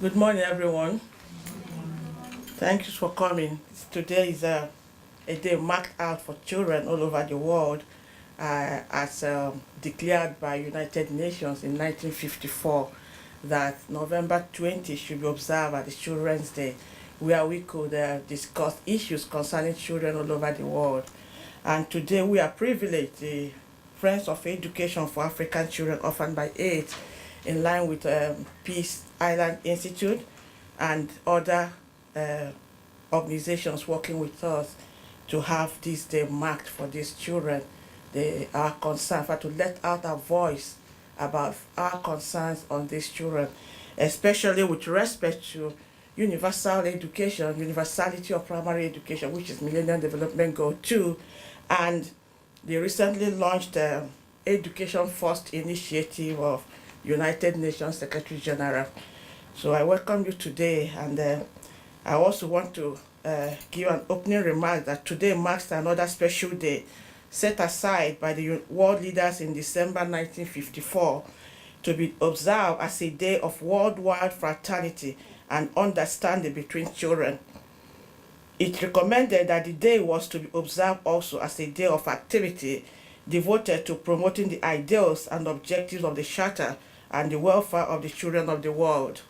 Good morning, everyone. Thank you for coming. Today is a day marked out for children all over the world as declared by United Nations in 1954 that November 20 should be observed as the Children's Day, where we could discuss issues concerning children all over the world. And today we are privileged, the Friends of Education for African Children Orphaned by AIDS, in line with Peace Island Institute and other uh, organizations working with us to have this day marked for these children. They are concerned for to let out our voice about our concerns on these children, especially with respect to universal education, universality of primary education, which is Millennium Development Goal 2, and the recently launched Education First initiative of United Nations Secretary General. So I welcome you today, and I also want to give an opening remark that today marks another special day set aside by the world leaders in December 1954 to be observed as a day of worldwide fraternity and understanding between children. It recommended that the day was to be observed also as a day of activity devoted to promoting the ideals and objectives of the Charter and the welfare of the children of the world.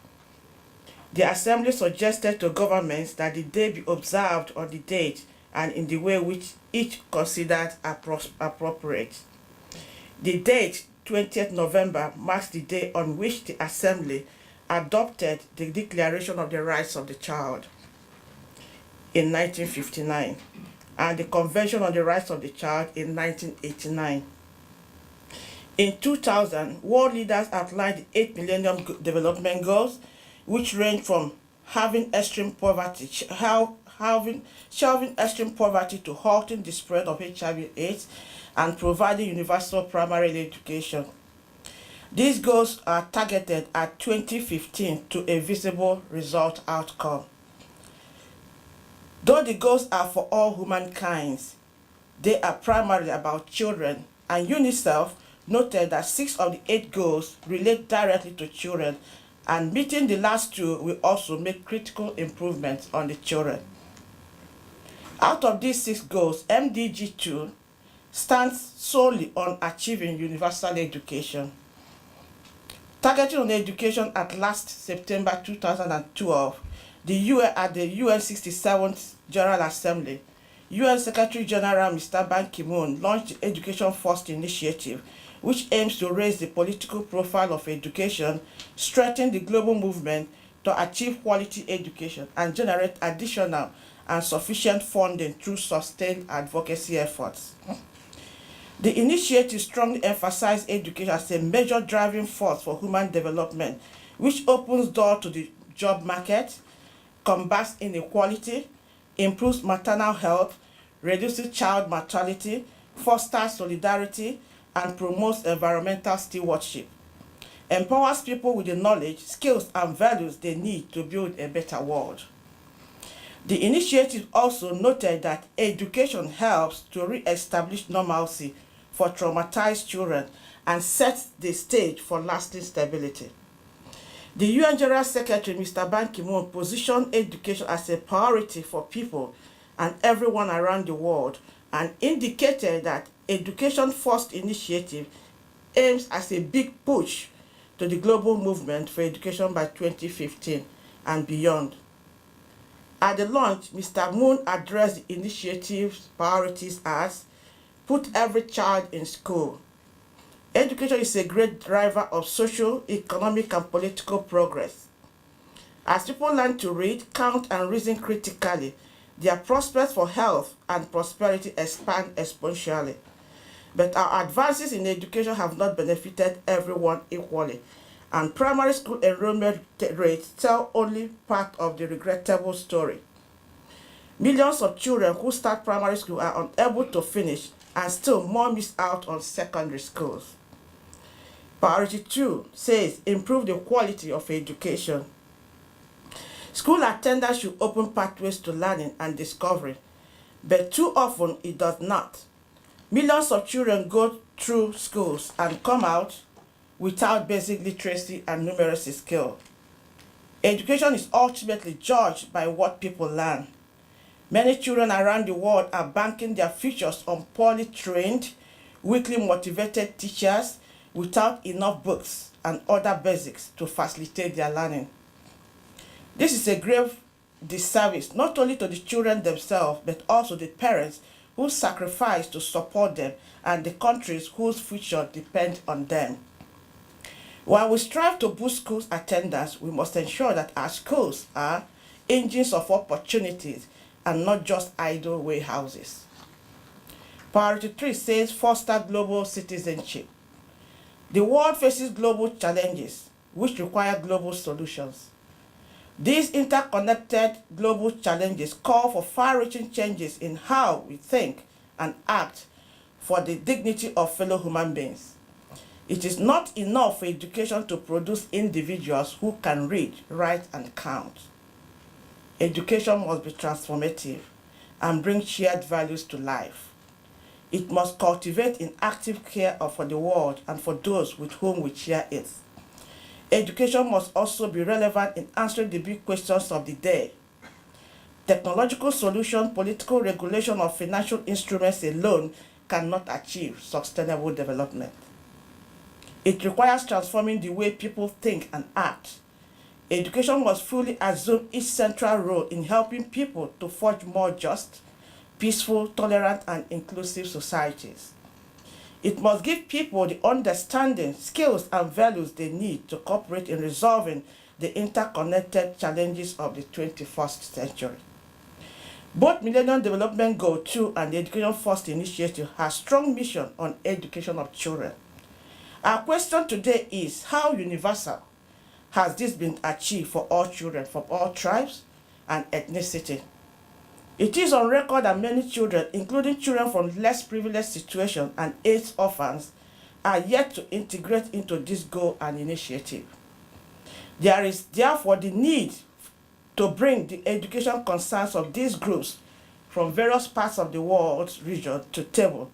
The Assembly suggested to governments that the day be observed on the date and in the way which each considered appropriate. The date, 20th November, marks the day on which the Assembly adopted the Declaration of the Rights of the Child in 1959 and the Convention on the Rights of the Child in 1989. In 2000, world leaders outlined the 8 Millennium Development Goals, which range from shelving extreme poverty to halting the spread of HIV/AIDS and providing universal primary education. These goals are targeted at 2015 to a visible result outcome. Though the goals are for all humankind, they are primarily about children, and UNICEF noted that 6 of the 8 goals relate directly to children, and meeting the last 2 will also make critical improvements on the children. Out of these 6 goals, MDG 2 stands solely on achieving universal education. Targeting on education at last September 2012, at the UN 67th General Assembly, UN Secretary General Mr. Ban Ki-moon launched the Education First initiative, which aims to raise the political profile of education, strengthen the global movement to achieve quality education, and generate additional and sufficient funding through sustained advocacy efforts. The initiative strongly emphasized education as a major driving force for human development, which opens doors to the job market, combats inequality, improves maternal health, reduces child mortality, fosters solidarity, and promotes environmental stewardship, empowers people with the knowledge, skills, and values they need to build a better world. The initiative also noted that education helps to re-establish normalcy for traumatized children and sets the stage for lasting stability. The UN General Secretary, Mr. Ban Ki-moon, positioned education as a priority for people and everyone around the world, and indicated that Education First initiative aims as a big push to the global movement for education by 2015 and beyond. At the launch, Mr. Moon addressed the initiative's priorities as put every child in school. Education is a great driver of social, economic, and political progress. As people learn to read, count, and reason critically, their prospects for health and prosperity expand exponentially. But our advances in education have not benefited everyone equally, and primary school enrollment rates tell only part of the regrettable story. Millions of children who start primary school are unable to finish, and still more miss out on secondary schools. Priority 2 says improve the quality of education. School attendance should open pathways to learning and discovery, but too often it does not. Millions of children go through schools and come out without basic literacy and numeracy skills. Education is ultimately judged by what people learn. Many children around the world are banking their futures on poorly trained, weakly motivated teachers without enough books and other basics to facilitate their learning. This is a grave disservice not only to the children themselves but also the parents who sacrifice to support them and the countries whose future depend on them. While we strive to boost schools attendance, we must ensure that our schools are engines of opportunities and not just idle warehouses. Priority 3 says foster global citizenship. The world faces global challenges which require global solutions. These interconnected global challenges call for far-reaching changes in how we think and act for the dignity of fellow human beings. It is not enough for education to produce individuals who can read, write, and count. Education must be transformative and bring shared values to life. It must cultivate in active care for the world and for those with whom we share it. Education must also be relevant in answering the big questions of the day. Technological solution, political regulation of financial instruments alone cannot achieve sustainable development. It requires transforming the way people think and act. Education must fully assume its central role in helping people to forge more just, peaceful, tolerant, and inclusive societies. It must give people the understanding, skills, and values they need to cooperate in resolving the interconnected challenges of the 21st century. Both Millennium Development Goal 2 and the Education First Initiative have strong mission on education of children. Our question today is, how universal has this been achieved for all children from all tribes and ethnicity? It is on record that many children, including children from less privileged situations and AIDS orphans, are yet to integrate into this goal and initiative. There is therefore the need to bring the education concerns of these groups from various parts of the world's region to table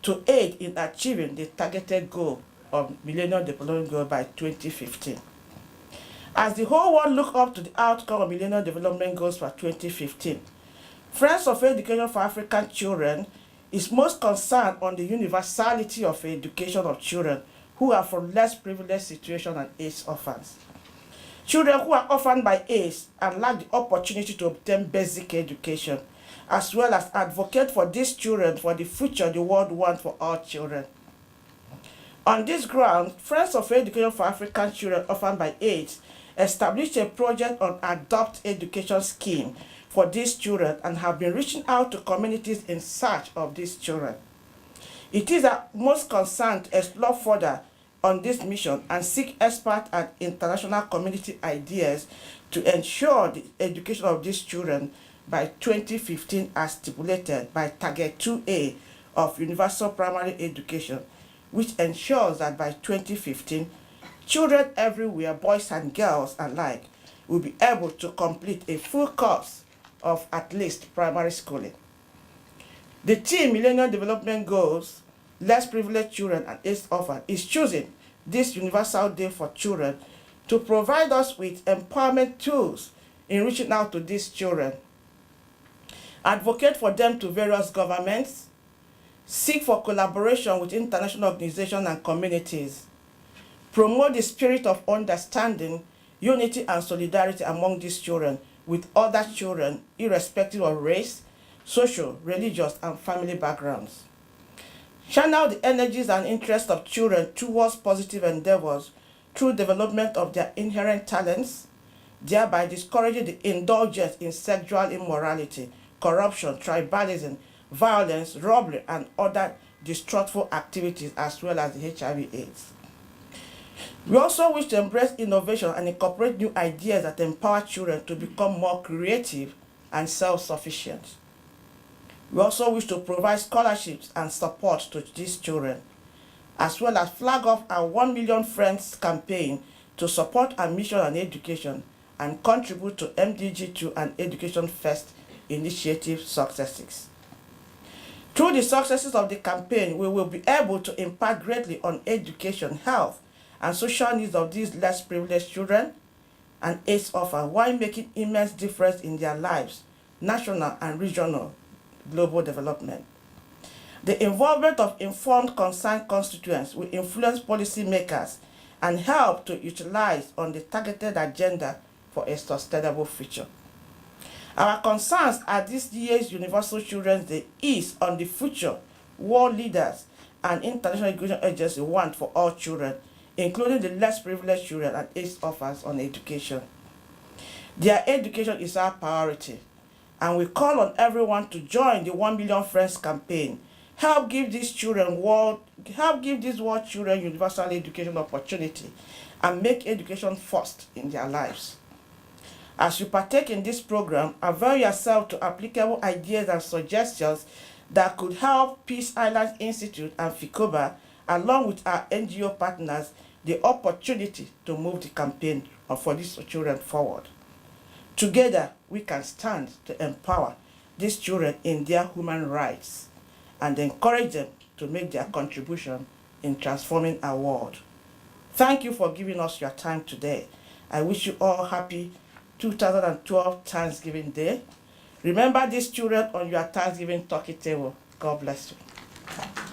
to aid in achieving the targeted goal of Millennium Development Goal by 2015. As the whole world look up to the outcome of Millennium Development Goals for 2015, Friends of Education for African Children is most concerned on the universality of education of children who are from less privileged situations and AIDS orphans. Children who are orphaned by AIDS and lack the opportunity to obtain basic education, as well as advocate for these children for the future the world wants for all children. On this ground, Friends of Education for African Children orphaned by AIDS established a project on Adopt Education Scheme for these children and have been reaching out to communities in search of these children. It is our most concern to explore further on this mission and seek expert and international community ideas to ensure the education of these children by 2015 as stipulated by Target 2A of Universal Primary Education, which ensures that by 2015, children everywhere, boys and girls alike, will be able to complete a full course of at least primary schooling. The team Millennium Development Goals, Less Privileged Children and AIDS Orphans is choosing this Universal Day for Children to provide us with empowerment tools in reaching out to these children, advocate for them to various governments, seek for collaboration with international organizations and communities, promote the spirit of understanding, unity, and solidarity among these children with other children, irrespective of race, social, religious, and family backgrounds. Channel the energies and interests of children towards positive endeavors through development of their inherent talents, thereby discouraging the indulgence in sexual immorality, corruption, tribalism, violence, robbery, and other distrustful activities, as well as the HIV/AIDS. We also wish to embrace innovation and incorporate new ideas that empower children to become more creative and self-sufficient. We also wish to provide scholarships and support to these children, as well as flag off our 1 Million Friends campaign to support our mission on education and contribute to MDG2 and Education First initiative successes. Through the successes of the campaign, we will be able to impact greatly on education, health, and social needs of these less privileged children, and AIDS orphans while making immense difference in their lives, national and regional global development. The involvement of informed concerned constituents will influence policymakers and help to utilize on the targeted agenda for a sustainable future. Our concerns at this year's Universal Children's Day is on the future world leaders and international education agencies want for all children, including the less privileged children and AIDS orphans on education. Their education is our priority, and we call on everyone to join the 1 Million Friends campaign. Help give these world children universal education opportunity and make education first in their lives. As you partake in this program, avail yourself to applicable ideas and suggestions that could help Peace Island Institute and FICOBA, along with our NGO partners, the opportunity to move the campaign for these children forward. Together, we can stand to empower these children in their human rights and encourage them to make their contribution in transforming our world. Thank you for giving us your time today. I wish you all happy 2012 Thanksgiving Day. Remember these children on your Thanksgiving turkey table. God bless you.